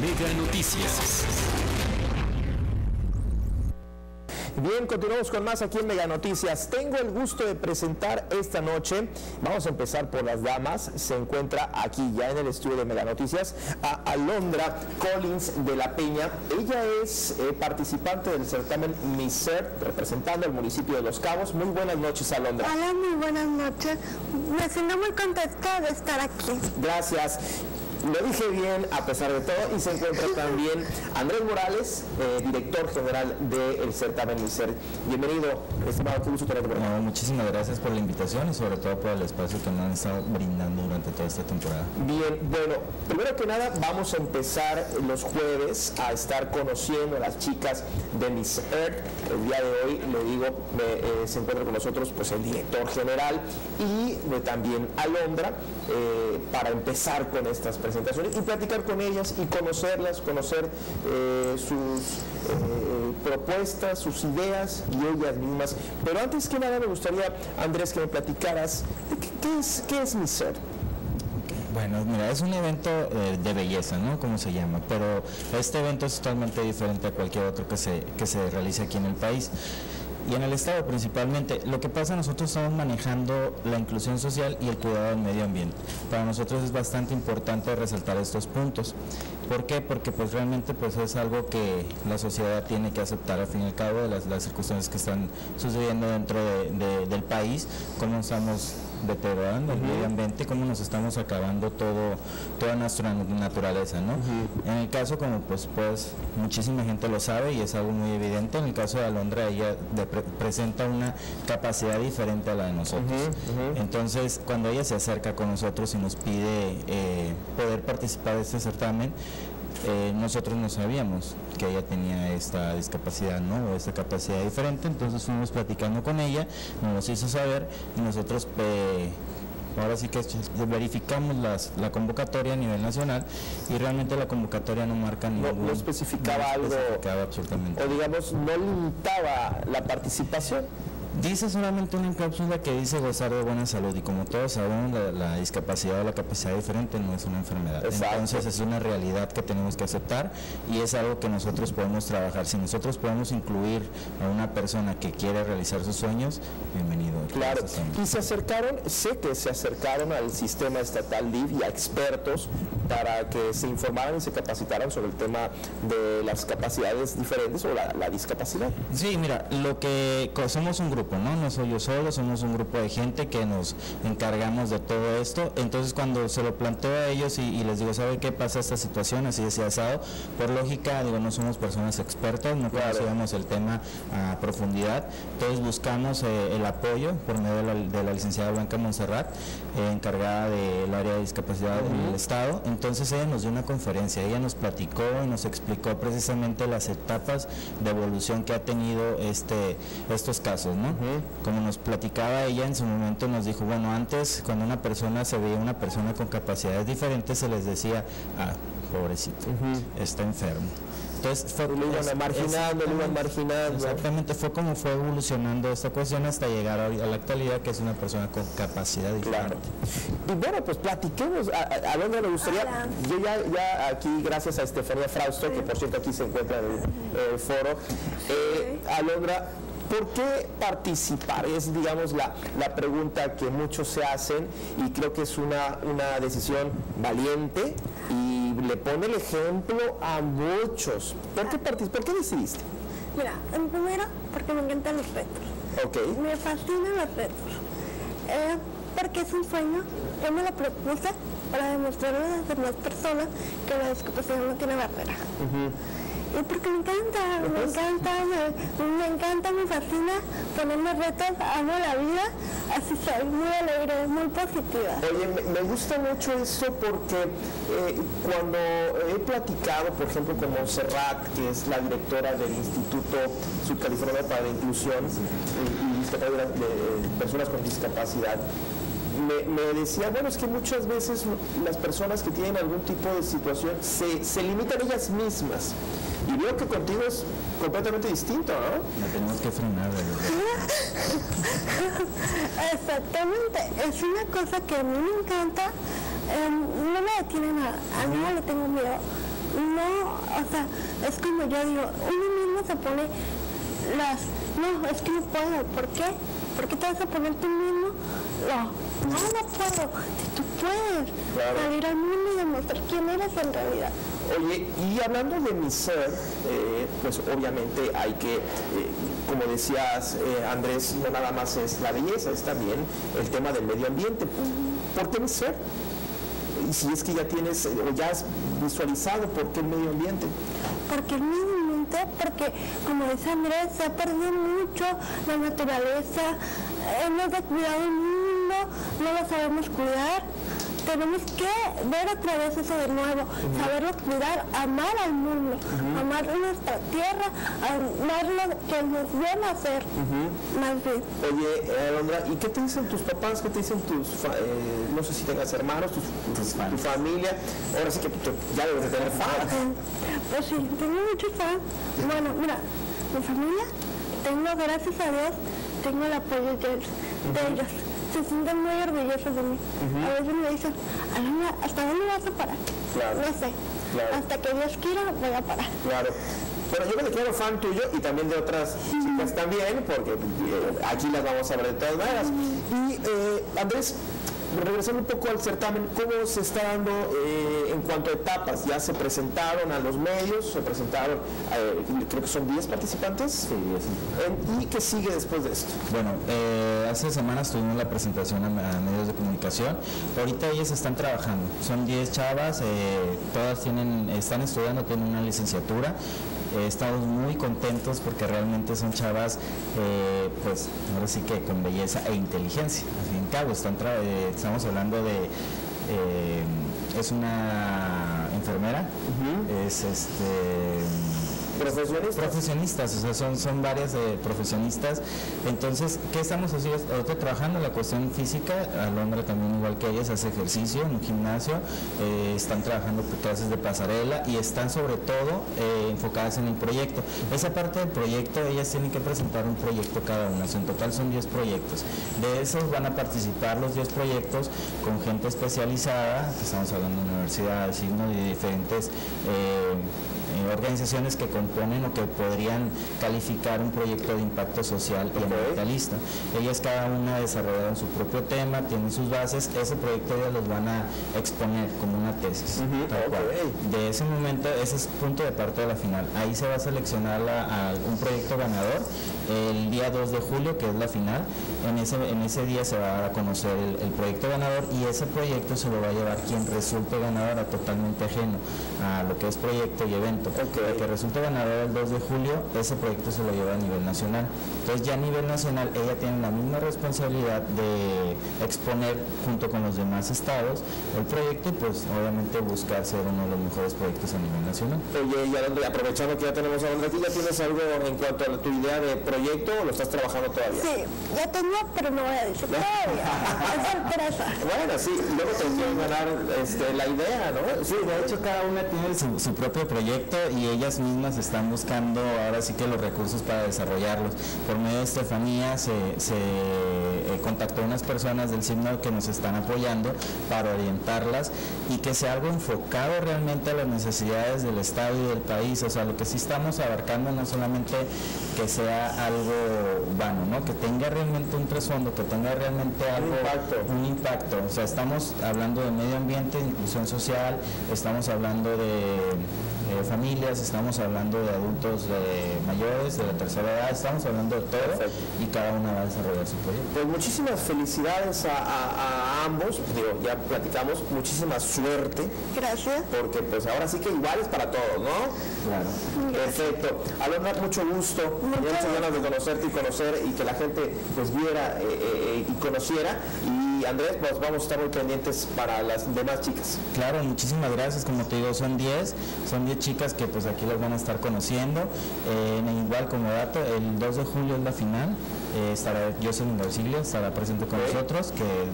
Mega Noticias. Bien, continuamos con más aquí en Mega Noticias. Tengo el gusto de presentar esta noche, vamos a empezar por las damas, se encuentra aquí ya en el estudio de Mega Noticias a Alondra Collins de la Peña. Ella es participante del certamen Miss Earth, representando al municipio de Los Cabos. Muy buenas noches, Alondra. Hola, muy buenas noches. Me siento muy contenta de estar aquí. Gracias. Lo dije bien a pesar de todo, y se encuentra también Andrés Morales, director general del certamen Miss Earth. Bienvenido, estimado, qué gusto tenerte por aquí. Muchísimas gracias por la invitación y sobre todo por el espacio que nos han estado brindando durante toda esta temporada. Bien, bueno, primero que nada vamos a empezar los jueves a estar conociendo a las chicas de Miss Earth. El día de hoy, le digo, se encuentra con nosotros pues el director general y también Alondra, para empezar con estas presentaciones y platicar con ellas y conocerlas, conocer sus propuestas, sus ideas y ellas mismas. Pero antes que nada me gustaría, Andrés, que me platicaras qué es Miss Earth. Bueno, mira, es un evento de belleza, ¿no? Como se llama, pero este evento es totalmente diferente a cualquier otro que se realice aquí en el país. Y en el Estado principalmente. Lo que pasa, nosotros estamos manejando la inclusión social y el cuidado del medio ambiente. Para nosotros es bastante importante resaltar estos puntos. ¿Por qué? Porque pues realmente pues es algo que la sociedad tiene que aceptar al fin y al cabo de las circunstancias que están sucediendo dentro del país, cómo estamos deteriorando el medio ambiente, cómo nos estamos acabando toda nuestra naturaleza, ¿no? En el caso, como pues muchísima gente lo sabe y es algo muy evidente, en el caso de Alondra, ella presenta una capacidad diferente a la de nosotros. Entonces, cuando ella se acerca con nosotros y nos pide poder participar de este certamen, nosotros no sabíamos que ella tenía esta discapacidad, ¿no? O esta capacidad diferente. Entonces fuimos platicando con ella, nos hizo saber y nosotros ahora sí que verificamos la convocatoria a nivel nacional y realmente la convocatoria no marca ningún... No especificaba algo, absolutamente. O digamos, no limitaba la participación. Dice solamente una cápsula que dice gozar de buena salud, y como todos sabemos, la discapacidad o la capacidad diferente no es una enfermedad. Exacto. Entonces es una realidad que tenemos que aceptar y es algo que nosotros podemos trabajar. Si nosotros podemos incluir a una persona que quiere realizar sus sueños, bienvenido. Claro, y se acercaron, sé que se acercaron al sistema estatal DIF y a expertos para que se informaran y se capacitaran sobre el tema de las capacidades diferentes o la discapacidad. Sí, mira, somos un grupo, ¿no? No soy yo solo, somos un grupo de gente que nos encargamos de todo esto. Entonces cuando se lo planteo a ellos y les digo, ¿sabe qué pasa esta situación? Así asado, por lógica, digo, no somos personas expertas, no conocíamos el tema a profundidad, entonces buscamos el apoyo por medio de la licenciada Blanca Montserrat, encargada del área de discapacidad en el Estado. Entonces ella nos dio una conferencia, ella nos platicó y nos explicó precisamente las etapas de evolución que ha tenido estos casos, ¿no? Como nos platicaba ella en su momento, nos dijo, bueno, antes cuando una persona se veía una persona con capacidades diferentes, se les decía, pobrecito, está enfermo. Entonces lo iban marginando. Exactamente, fue como fue evolucionando esta cuestión hasta llegar a la actualidad, que es una persona con capacidad diferente. Y bueno, pues platiquemos. A Alondra le gustaría, yo ya aquí, gracias a Estefanía Frausto, que por cierto aquí se encuentra en el foro, Alondra, ¿por qué participar? Es, digamos, la pregunta que muchos se hacen y creo que es una decisión valiente y le pone el ejemplo a muchos. ¿Por qué participar? ¿Por qué decidiste? Mira, primero, porque me encantan los retos. Ok. Me fascinan los retos. Porque es un sueño. Yo me lo propuse para demostrarle a las demás personas que la discapacidad no tiene barrera. Y porque me encanta, me fascina ponerme retos, amo la vida, así soy, muy alegre, muy positiva. Oye, me gusta mucho eso porque cuando he platicado, por ejemplo, con Montserrat, que es la directora del Instituto Subcaliforniano para la Inclusión y de Personas con Discapacidad, me decía, bueno, es que muchas veces las personas que tienen algún tipo de situación se limitan ellas mismas. Y veo que contigo es completamente distinto, ¿no? No tenemos que frenar, Exactamente, es una cosa que a mí me encanta, no me detiene nada, a mí no le tengo miedo. no, o sea, es como yo digo, uno mismo se pone no, es que no puedo, ¿por qué? ¿Por qué te vas a poner tú mismo? No puedo, si tú puedes salir al mundo y demostrar quién eres en realidad. Oye, y hablando de Miss Earth, pues obviamente hay que, como decías Andrés, no nada más es la belleza, es también el tema del medio ambiente. ¿Por qué Miss Earth? Y si es que ya tienes, o ya has visualizado por qué el medio ambiente. Porque el medio ambiente, porque como dice Andrés, se ha perdido mucho la naturaleza, hemos descuidado el mundo, no lo sabemos cuidar. Tenemos que ver otra vez eso de nuevo, saberlo cuidar, amar al mundo, amar nuestra tierra, amar lo que nos viene a hacer, más bien. Oye, Alondra, ¿y qué te dicen tus papás? ¿Qué te dicen no sé si tengas hermanos, tu familia? Ahora sí que ya debes de tener fans. Pues sí, tengo muchos fans. Bueno, mira, mi familia, gracias a Dios, tengo el apoyo de ellos. Se sienten muy orgullosos de mí. A veces me dicen, Alondra, ¿hasta dónde vas a parar? Claro. No sé. Claro. Hasta que Dios quiera, voy a parar. Claro. Bueno, yo me declaro fan tuyo y también de otras chicas también, porque aquí las vamos a ver de todas maneras. Y Andrés, regresando un poco al certamen, ¿cómo se está dando en cuanto a etapas? ¿Ya se presentaron a los medios? ¿Se presentaron, creo que son 10 participantes? Sí, 10. ¿Y qué sigue después de esto? Bueno, hace semanas tuvimos la presentación a medios de comunicación. Ahorita ellas están trabajando. Son 10 chavas, todas están estudiando, tienen una licenciatura. Estamos muy contentos porque realmente son chavas, pues ahora sí que con belleza e inteligencia. Al fin y al cabo, estamos hablando de, es una enfermera, es profesionistas, o sea, son varias profesionistas. Entonces, ¿qué estamos haciendo? Ahorita trabajando en la cuestión física. Alondra también, igual que ellas, hace ejercicio en un gimnasio, están trabajando clases de pasarela y están sobre todo enfocadas en el proyecto. Esa parte del proyecto, ellas tienen que presentar un proyecto cada una. En total son 10 proyectos. De esos van a participar los 10 proyectos con gente especializada, que estamos hablando de universidades, ¿no? Y de diferentes organizaciones que componen o que podrían calificar un proyecto de impacto social y ambientalista. Ellas cada una desarrollaron su propio tema, tienen sus bases, ese proyecto ellas los van a exponer como una tesis. Tal cual. De ese momento, ese es punto de parte de la final. Ahí se va a seleccionar un proyecto ganador el día 2 de julio, que es la final. En ese día se va a dar a conocer el proyecto ganador y ese proyecto se lo va a llevar quien resulte ganadora, totalmente ajeno a lo que es proyecto y evento. El que resulte ganador el 2 de julio, ese proyecto se lo lleva a nivel nacional. Entonces ya a nivel nacional ella tiene la misma responsabilidad de exponer junto con los demás estados el proyecto y pues obviamente buscar ser uno de los mejores proyectos a nivel nacional. Oye, y aprovechando que ya tenemos a Alondra aquí, ¿ya tienes algo en cuanto a tu idea de proyecto o lo estás trabajando todavía? Sí, ya tengo, pero no voy a decir todavía. Es sorpresa. Bueno, sí, luego te quieren ganar la idea, ¿no? Sí, de hecho cada una tiene su propio proyecto y ellas mismas están buscando ahora sí que los recursos para desarrollarlos. Por medio de Estefanía se contactó a unas personas del signo que nos están apoyando para orientarlas y que sea algo enfocado realmente a las necesidades del Estado y del país. O sea, lo que sí estamos abarcando no solamente que sea algo vano, ¿no? Que tenga realmente un trasfondo, que tenga realmente algo, un impacto. O sea, estamos hablando de medio ambiente, inclusión social, estamos hablando de familias, estamos hablando de adultos mayores, de la tercera edad, estamos hablando de todo. Perfecto. Y cada una va a desarrollar su proyecto. Pues muchísimas felicidades a ambos, ya platicamos, muchísima suerte. Gracias. Porque pues ahora sí que igual es para todos, ¿no? Claro. Perfecto. Alondra, mucho gusto, muchas ganas de conocerte y conocer y que la gente pues viera y conociera. Y Andrés, pues vamos a estar muy pendientes para las demás chicas. Claro, muchísimas gracias. Como te digo, son 10 chicas que pues aquí las van a estar conociendo. Igual como dato, el 2 de julio es la final. Estará Jocelyn García, estará presente con nosotros, que es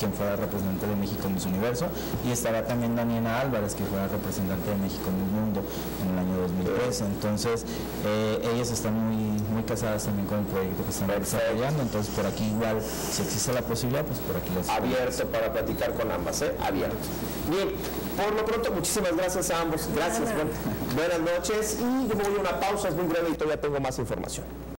quien fue representante de México en Miss Universo, y estará también Daniela Álvarez, que fue representante de México en el mundo en el año 2013. Entonces, ellas están muy casadas también con el proyecto que están desarrollando, entonces por aquí igual, si existe la posibilidad, pues por aquí las abierto para platicar con ambas, abierto. Bien. Por lo pronto, muchísimas gracias a ambos. Gracias, buenas noches. Y yo me voy a una pausa, es muy breve y todavía tengo más información.